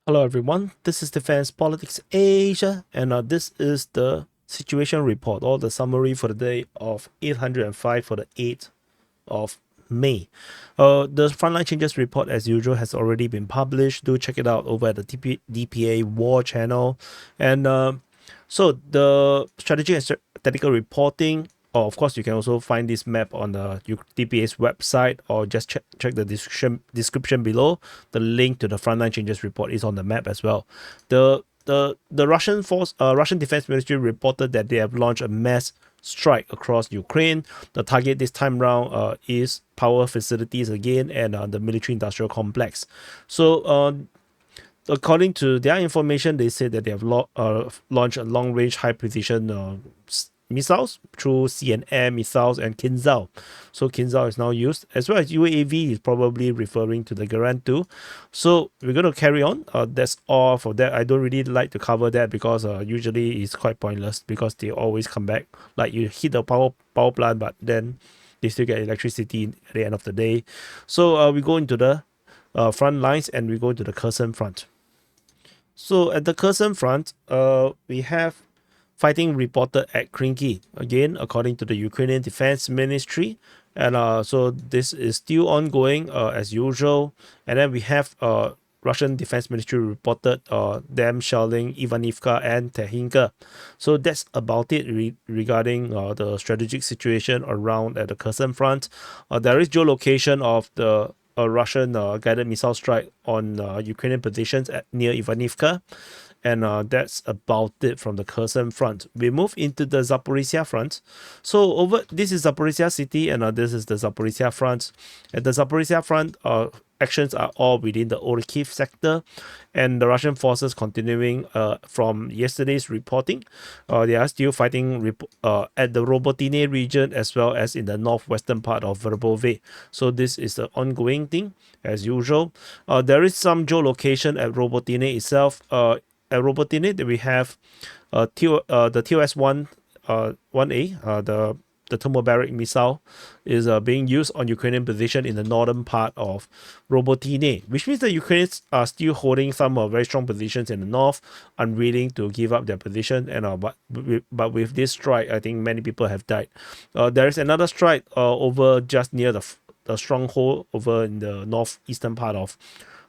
Hello everyone, this is Defense Politics Asia, and this is the situation report or the summary for the day of 805 for the 8th of May. The frontline changes report, as usual, has already been published. Do check it out over at the DPA War channel. And so the strategic and tactical reporting. Oh, of course, you can also find this map on the DPA's website, or just check the description below. The link to the frontline changes report is on the map as well. The Russian Defense Ministry reported that they have launched a mass strike across Ukraine. The target this time round is power facilities again, and the military-industrial complex. So according to their information, they said that they have launched a long-range, high-precision missiles through sea and air missiles and Kinzhal. So Kinzhal is now used, as well as UAV is probably referring to the Garand 2. So we're going to carry on. That's all for that. I don't really like to cover that because usually it's quite pointless because they always come back. Like you hit the power plant, but then they still get electricity at the end of the day. So we go into the front lines and we go to the Kherson Front. So at the Kherson Front, we have fighting reported at Krinky, again, according to the Ukrainian Defense Ministry. And so this is still ongoing as usual. And then we have Russian Defense Ministry reported them shelling Avdiivka and Terhinka. So that's about it regarding the strategic situation around at the Kherson Front. There is geolocation of the Russian guided missile strike on Ukrainian positions near Avdiivka. And that's about it from the Kherson Front. We move into the Zaporizhzhia Front. So this is Zaporizhzhia City, and this is the Zaporizhzhia Front. At the Zaporizhzhia Front, actions are all within the Orikhiv sector, and the Russian forces continuing from yesterday's reporting. They are still fighting at the Robotine region as well as in the northwestern part of Verbove. So this is the ongoing thing as usual. There is some geolocation at Robotine itself. At Robotine, we have the TOS-1 1A, the thermobaric missile, is being used on Ukrainian position in the northern part of Robotine, which means the Ukrainians are still holding some very strong positions in the north, unwilling to give up their position. And but with this strike, I think many people have died. There is another strike over just near the stronghold over in the northeastern part of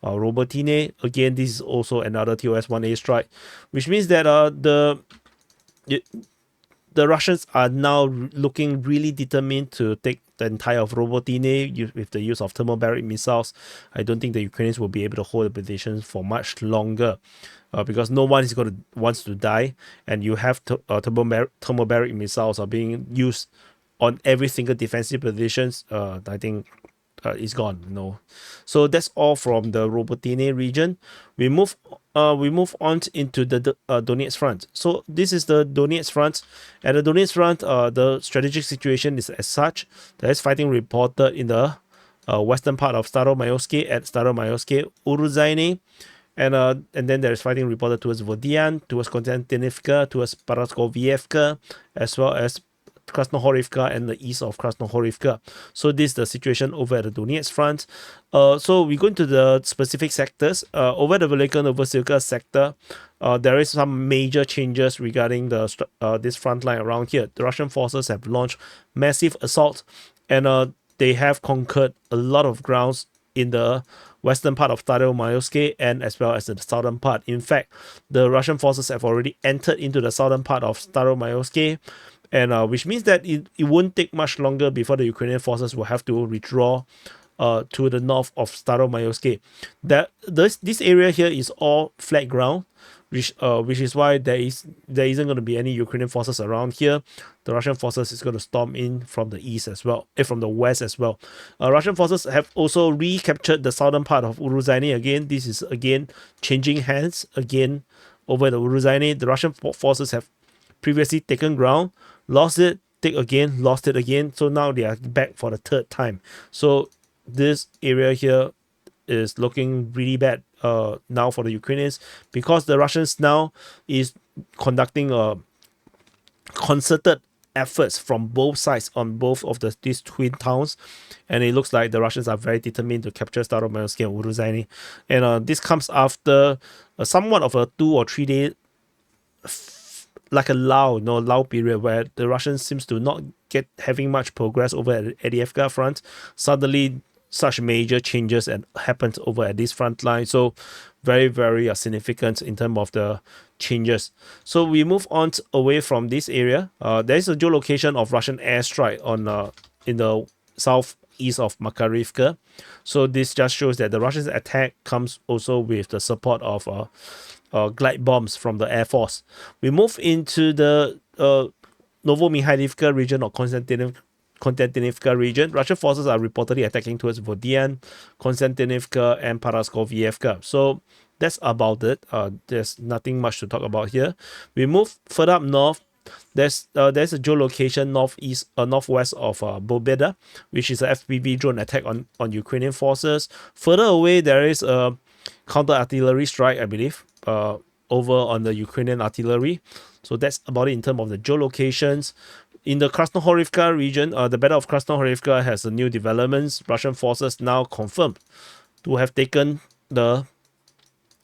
Robotine. Again, this is also another TOS-1A strike, which means that the Russians are now looking really determined to take the entire of Robotine with the use of thermobaric missiles. I don't think the Ukrainians will be able to hold the positions for much longer. Because no one is wants to die, and you have thermobaric missiles are being used on every single defensive positions. I think is gone. So that's all from the Robotine region. We move on into the Donetsk Front. So this is the Donetsk Front. At the Donetsk Front, the strategic situation is as such. There is fighting reported in the western part of Staromayoske at Staromayoske, Uruzhaine. And then there is fighting reported towards Vodian, towards Konstantinivka, towards Paraskovievka, as well as Krasnohorivka and the east of Krasnohorivka. So this is the situation over at the Donetsk Front. So we go into the specific sectors. Over the Velika sector, there is some major changes regarding this front line around here. The Russian forces have launched massive assault, and they have conquered a lot of grounds in the western part of Staromayoske and as well as the southern part. In fact, the Russian forces have already entered into the southern part of Staromayoske, and which means that it won't take much longer before the Ukrainian forces will have to withdraw to the north of Staromayoske. This area here is all flat ground, which is why there isn't going to be any Ukrainian forces around here. The Russian forces is going to storm in from the east as well, from the west as well. Russian forces have also recaptured the southern part of Uruzhaine again. This is again changing hands again over the Uruzhaine. The Russian forces have previously taken ground, lost it, take again, lost it again. So now they are back for the third time. So this area here is looking really bad now for the Ukrainians, because the Russians now is conducting a concerted efforts from both sides on both of these twin towns, and it looks like the Russians are very determined to capture Staromayorsky and Uruzhainy. And this comes after somewhat of a 2 or 3 day like a lull period where the Russians seems to not get having much progress over at Avdiivka Front. Suddenly such major changes and happened over at this front line, so very, very significant in terms of the changes. So we move on away from this area. There is a geolocation of Russian airstrike on in the southeast of Makarivka. So this just shows that the Russian attack comes also with the support of glide bombs from the Air Force. We move into the Novomihailivka region or Konstantinivka region. Russian forces are reportedly attacking towards Vodian, Konstantinivka, and Paraskoviyevka. So that's about it. There's nothing much to talk about here. We move further up north. There's a geolocation northwest of Bobeda, which is a FPV drone attack on Ukrainian forces. Further away, there is a counter-artillery strike, I believe, over on the Ukrainian artillery. So that's about it in terms of the geolocations. In the Krasnohorivka region, the Battle of Krasnohorivka has a new developments. Russian forces now confirmed to have taken the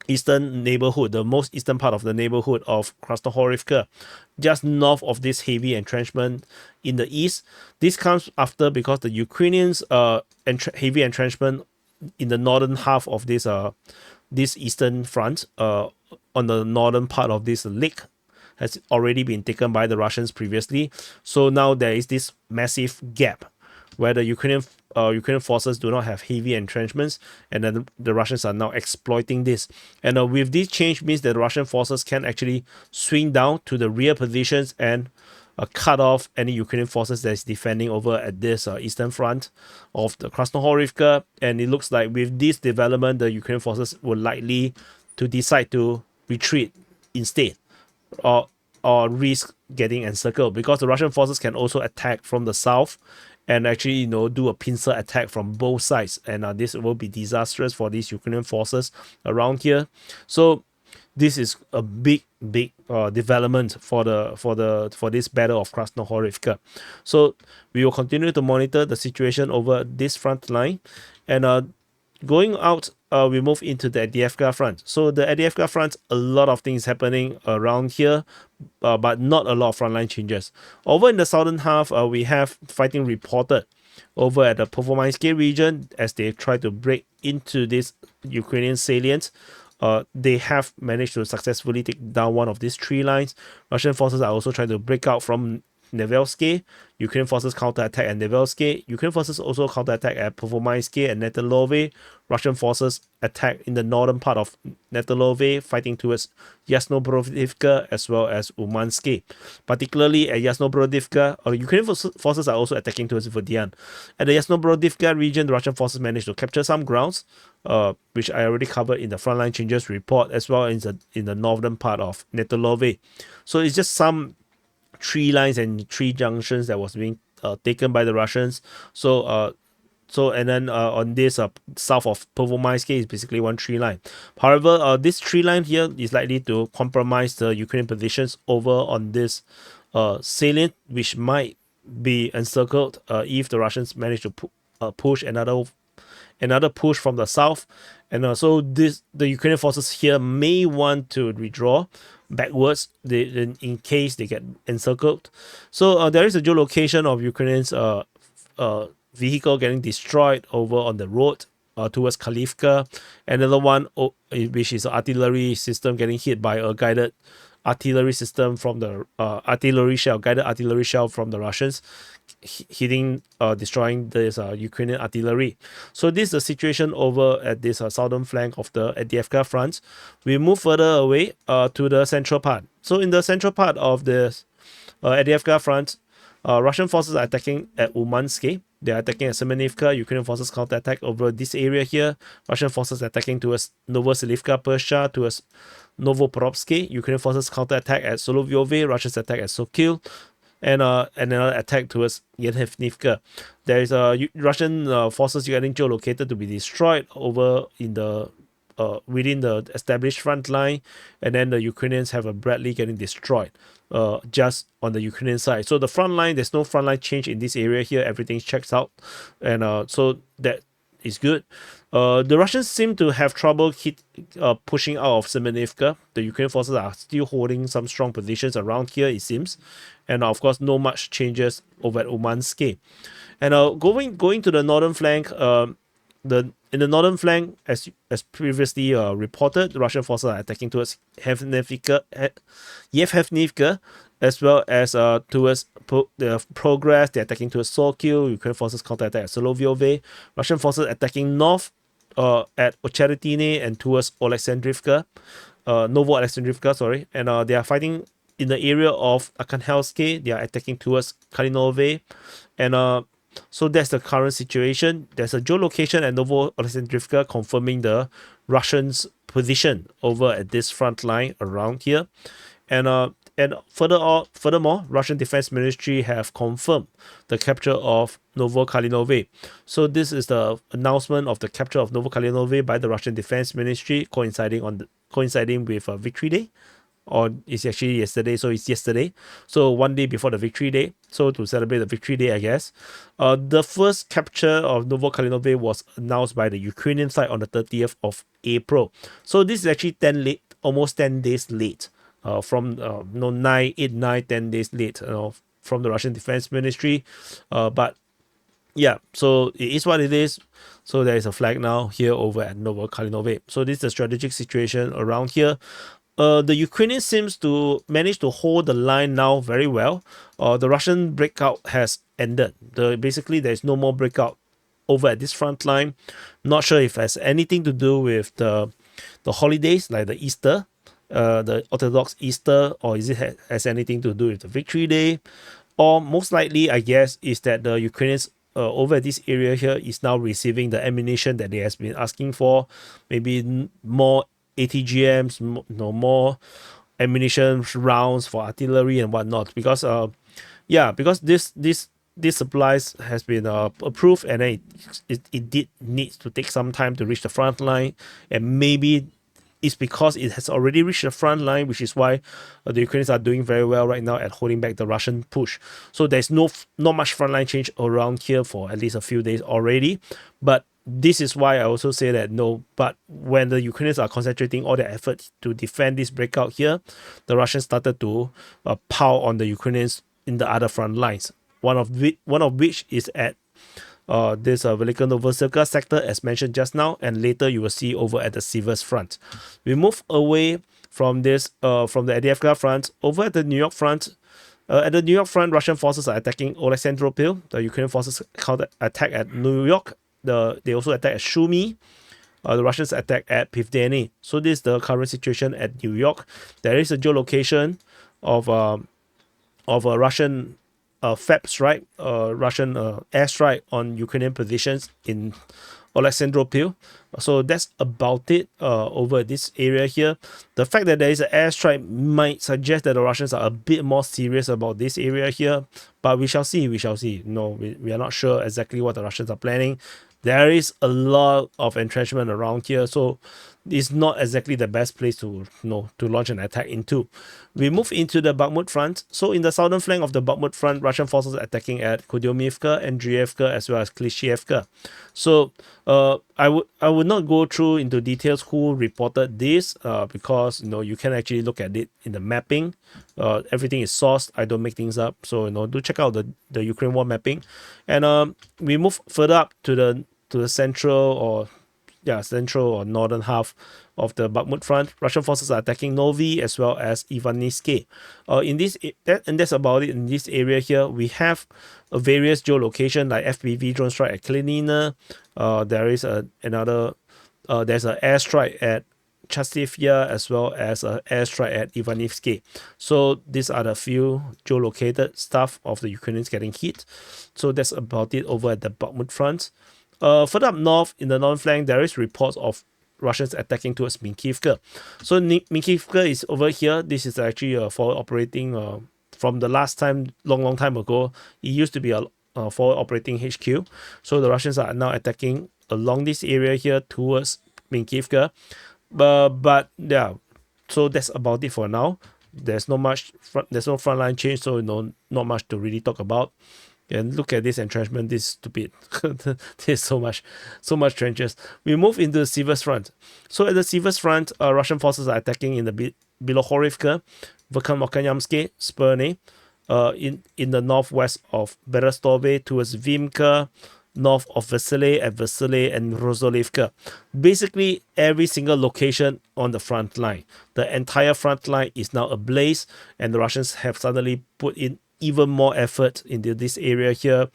eastern neighborhood, the most eastern part of the neighborhood of Krasnohorivka, just north of this heavy entrenchment in the east. This comes after because the Ukrainians heavy entrenchment in the northern half of this eastern front on the northern part of this lake has already been taken by the Russians previously. So now there is this massive gap where the Ukrainian forces do not have heavy entrenchments, and then the Russians are now exploiting this. And with this change means that the Russian forces can actually swing down to the rear positions and cut off any Ukrainian forces that is defending over at this eastern front of the Krasnohorivka. And it looks like with this development, the Ukrainian forces will likely to decide to retreat instead, or risk getting encircled, because the Russian forces can also attack from the south and actually do a pincer attack from both sides, and this will be disastrous for these Ukrainian forces around here. So this is a big development for this battle of Krasnohorivka. So we will continue to monitor the situation over this front line, and going out, we move into the Avdiivka Front. So the Avdiivka Front, a lot of things happening around here, but not a lot of frontline changes. Over in the southern half, we have fighting reported over at the Pervomaisky region as they try to break into this Ukrainian salient. They have managed to successfully take down one of these three lines. Russian forces are also trying to break out from Nevelsky. Ukrainian forces counterattack at Nevelsky. Ukrainian forces also counterattack at Pervomaisky and Netelove. Russian forces attack in the northern part of Netelove, fighting towards Yasnobrodivka as well as Umansky. Particularly at Yasnobrodivka, Ukrainian forces are also attacking towards Vodian. At the Yasnobrodivka region, the Russian forces managed to capture some grounds, which I already covered in the frontline changes report, as well as in the northern part of Netelove. So it's just some tree lines and tree junctions that was being taken by the Russians. And then on this south of Pervomaisky is basically one tree line. However, this tree line here is likely to compromise the Ukrainian positions over on this salient, which might be encircled if the Russians manage to push another push from the south. And so the Ukrainian forces here may want to withdraw backwards in case they get encircled. So there is a geolocation of Ukrainians vehicle getting destroyed over on the road towards Khalivka. Another one which is an artillery system getting hit by a guided artillery system from the guided artillery shell from the Russians, hitting, destroying this Ukrainian artillery. So this is the situation over at this southern flank of the Avdiivka Front. We move further away to the central part. So in the central part of the Avdiivka Front, Russian forces are attacking at Umansky. They are attacking at Semenivka. Ukrainian forces counterattack over this area here. Russian forces attacking towards Novoselivka, Persha, towards Novoporovsky. Ukrainian forces counterattack at Solovyove. Russians attack at Sokil. And another attack towards Yelhevnivka. There is Russian forces getting geolocated to be destroyed over in the within the established front line, and then the Ukrainians have a Bradley getting destroyed just on the Ukrainian side. So the front line, there's no front line change in this area here. Everything checks out, and so that is good. The Russians seem to have trouble pushing out of Semenivka. The Ukrainian forces are still holding some strong positions around here, it seems. And of course, no much changes over at Umansky. And going to the northern flank, in the northern flank, as previously reported, the Russian forces are attacking towards Yevhenivka, as well as towards the progress. They're attacking towards Sokil. Ukrainian forces counterattack at Solovyove. Russian forces attacking north at Ocheretine and towards Alexandrivka, Novo Alexandrivka, sorry. And they are fighting in the area of Arkhangelsk. They are attacking towards Kalinove. And so that's the current situation. There's a geolocation at Novo Alexandrivka confirming the Russians' position over at this front line around here. And furthermore, Russian Defense Ministry have confirmed the capture of Novo Kalinove. So this is the announcement of the capture of Novo Kalinove by the Russian Defense Ministry, coinciding with Victory Day. Or it's actually yesterday, so it's yesterday. So 1 day before the Victory Day. So to celebrate the Victory Day, I guess. The first capture of Novo Kalinove was announced by the Ukrainian side on the 30th of April. So this is actually almost 10 days late. From 10 days late, from the Russian Defense Ministry. But yeah, so it is what it is. So there is a flag now here over at Novo Kalinove. So this is the strategic situation around here. The Ukrainians seems to manage to hold the line now very well. The Russian breakout has ended. Basically, there is no more breakout over at this front line. Not sure if it has anything to do with the holidays, like the Easter, the Orthodox Easter, or is it has anything to do with the Victory Day? Or most likely, I guess, is that the Ukrainians over at this area here is now receiving the ammunition that they has been asking for. Maybe more ATGMs, more ammunition rounds for artillery and whatnot, because this supplies has been approved, and it did need to take some time to reach the front line, and maybe it's because it has already reached the front line, which is why the Ukrainians are doing very well right now at holding back the Russian push. So there's not much frontline change around here for at least a few days already, but this is why I also say that but when the Ukrainians are concentrating all their efforts to defend this breakout here, the Russians started to pound on the Ukrainians in the other front lines. One of which is at this Velika Novosibirsk sector, as mentioned just now, and later you will see over at the Siversk Front. We move away from this, from the Avdiivka Front, over at the Niu-York Front. At the Niu-York Front, Russian forces are attacking Oleksandropil. The Ukrainian forces counter-attack at New York. They also attack at Sumy. The Russians attack at Pivdeny. So this is the current situation at New York. There is a geolocation of a Russian Russian airstrike on Ukrainian positions in Oleksandropil. So that's about it over this area here. The fact that there is an airstrike might suggest that the Russians are a bit more serious about this area here, but we shall see. We are not sure exactly what the Russians are planning. There is a lot of entrenchment around here, so it's not exactly the best place to launch an attack into. We move into the Bakhmut Front. So in the southern flank of the Bakhmut Front, Russian forces are attacking at Kudyomivka, Andriivka, as well as Klishchiivka. So I would not go through into details who reported this because you can actually look at it in the mapping. Everything is sourced. I don't make things up. So do check out the Ukraine war mapping. And we move further up to the central or northern half of the Bakhmut Front. Russian forces are attacking Novi as well as Ivaniske. And that's about it in this area here. We have various geolocation like FPV drone strike at Kreminna. There is there's an airstrike at Chasivya as well as an airstrike at Ivanivske. So these are the few geolocated stuff of the Ukrainians getting hit. So that's about it over at the Bakhmut Front. Further up north, in the northern flank, there is reports of Russians attacking towards Minkivka. So Minkivka is over here. This is actually a forward operating from the last time, long time ago. It used to be a forward operating HQ. So the Russians are now attacking along this area here towards Minkivka. But yeah, so that's about it for now. There's no frontline change, so not much to really talk about. And look at this entrenchment. This is stupid. There's so much trenches. We move into the Siversk Front. So at the Siversk Front, Russian forces are attacking in the Bilohorivka, Verkhnokanyamsky, Spurny, in the northwest of Berestove towards Vimka, north of Vasily, and Rozolivka. Basically, every single location on the front line. The entire front line is now ablaze, and the Russians have suddenly put in even more effort into this area here,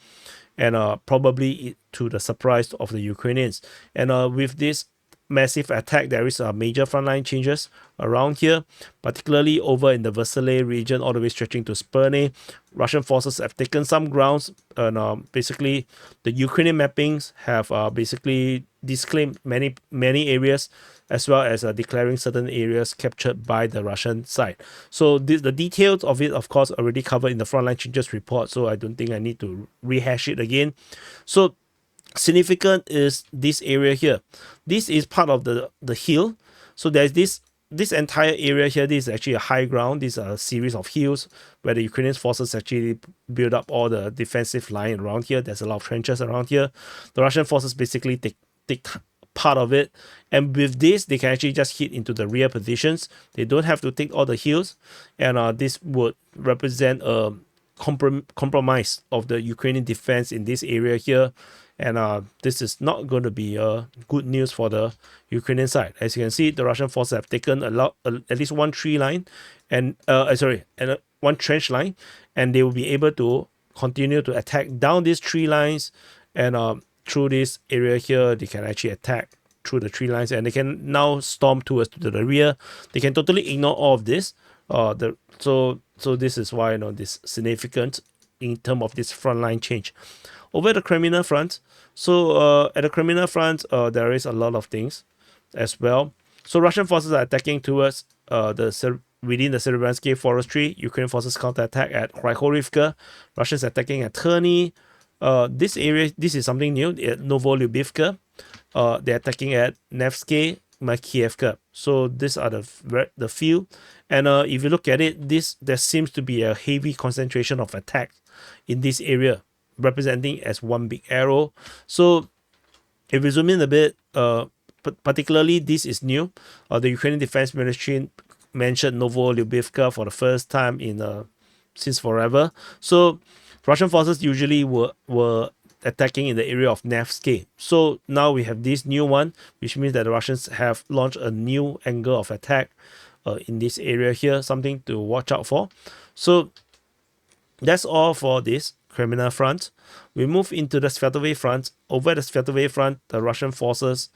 and probably to the surprise of the Ukrainians. And with this massive attack, there is a major frontline changes around here, particularly over in the Vasily region, all the way stretching to Spurny. Russian forces have taken some grounds, and basically the Ukrainian mappings have basically disclaimed many areas, as well as declaring certain areas captured by the Russian side. So the details of it, of course, already covered in the frontline changes report, so I don't think I need to rehash it again. So significant is this area here. This is part of the hill. So there's this entire area here. This is actually a high ground. This is a series of hills where the Ukrainian forces actually build up all the defensive line around here. There's a lot of trenches around here. The Russian forces basically take part of it, and with this they can actually just hit into the rear positions. They don't have to take all the hills, and this would represent a compromise of the Ukrainian defense in this area here. And this is not going to be good news for the Ukrainian side. As you can see, the Russian forces have taken at least one tree line, and one trench line, and they will be able to continue to attack down these tree lines, and through this area here, they can actually attack through the tree lines, and they can now storm to the rear. They can totally ignore all of this. So this is why this significant in terms of this frontline change. Over at the Kreminna Front, so at the Kreminna Front, there is a lot of things as well. So Russian forces are attacking towards within the Serebrentsky forestry. Ukrainian forces counterattack at Krychorivka. Russians attacking at Terny. This area, this is something new. At Novolyubivka, they're attacking at Nevsky, Makievka. So these are the field, and if you look at it, there seems to be a heavy concentration of attack in this area, representing as one big arrow. So if we zoom in a bit, particularly this is new. The Ukrainian Defense Ministry mentioned Novolyubivka for the first time in since forever. So Russian forces usually were attacking in the area of Nevsky. So now we have this new one, which means that the Russians have launched a new angle of attack in this area here, something to watch out for. So that's all for this Kreminna Front. We move into the Svatove Front. Over the Svatove Front, the Russian forces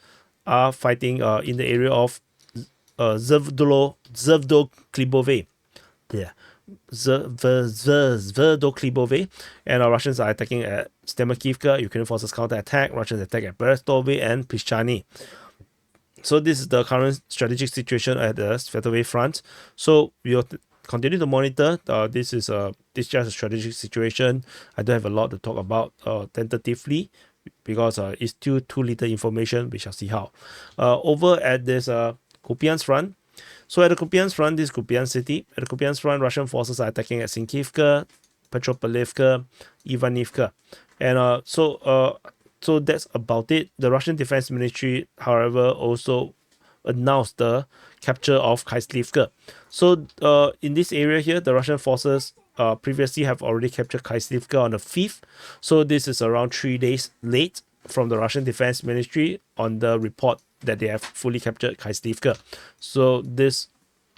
are fighting in the area of Zverdokhlibove. Yeah. Zverdokhlibove, and our Russians are attacking at Stemakivka. Ukrainian forces counterattack. Russians attack at Berestove and Pishchany. So this is the current strategic situation at the Svatove Front. So we'll continue to monitor. This is just a strategic situation. I don't have a lot to talk about tentatively, because it's still too little information. We shall see how. Over at this Kupyansk Front. So at the Kupyansk Front, this is Kupyansk city. At the Kupyansk Front, Russian forces are attacking at Sinkivka, Petropavlivka, Ivanivka. And so that's about it. The Russian Defense Ministry, however, also announced the capture of Khyslivka. So in this area here, the Russian forces previously have already captured Khyslivka on the 5th. So this is around 3 days late from the Russian Defense Ministry on the report that they have fully captured Khyslivka. So this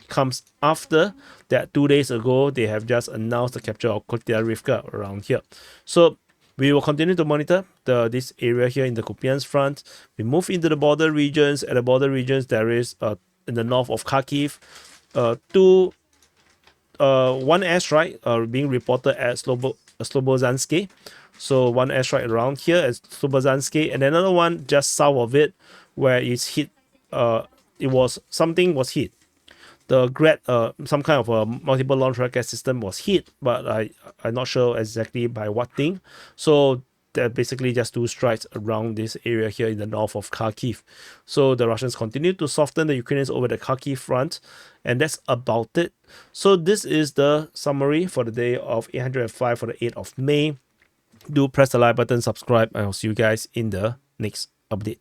comes after that 2 days ago, they have just announced the capture of Kotyarivka around here. So we will continue to monitor this area here in the Kupyansk Front. We move into the border regions. At the border regions, there is in the north of Kharkiv, one airstrike being reported at Slobozhansky. So one airstrike around here at Slobozhansky, and another one just south of it, where it's hit. Something was hit. The Grad, some kind of a multiple launch rocket system was hit, but I'm not sure exactly by what thing. So They basically just do strikes around this area here in the north of Kharkiv. So the Russians continue to soften the Ukrainians over the Kharkiv front, and that's about it. So this is the summary for the day of 805 for the 8th of May. Do press the like button, subscribe, and I'll see you guys in the next update.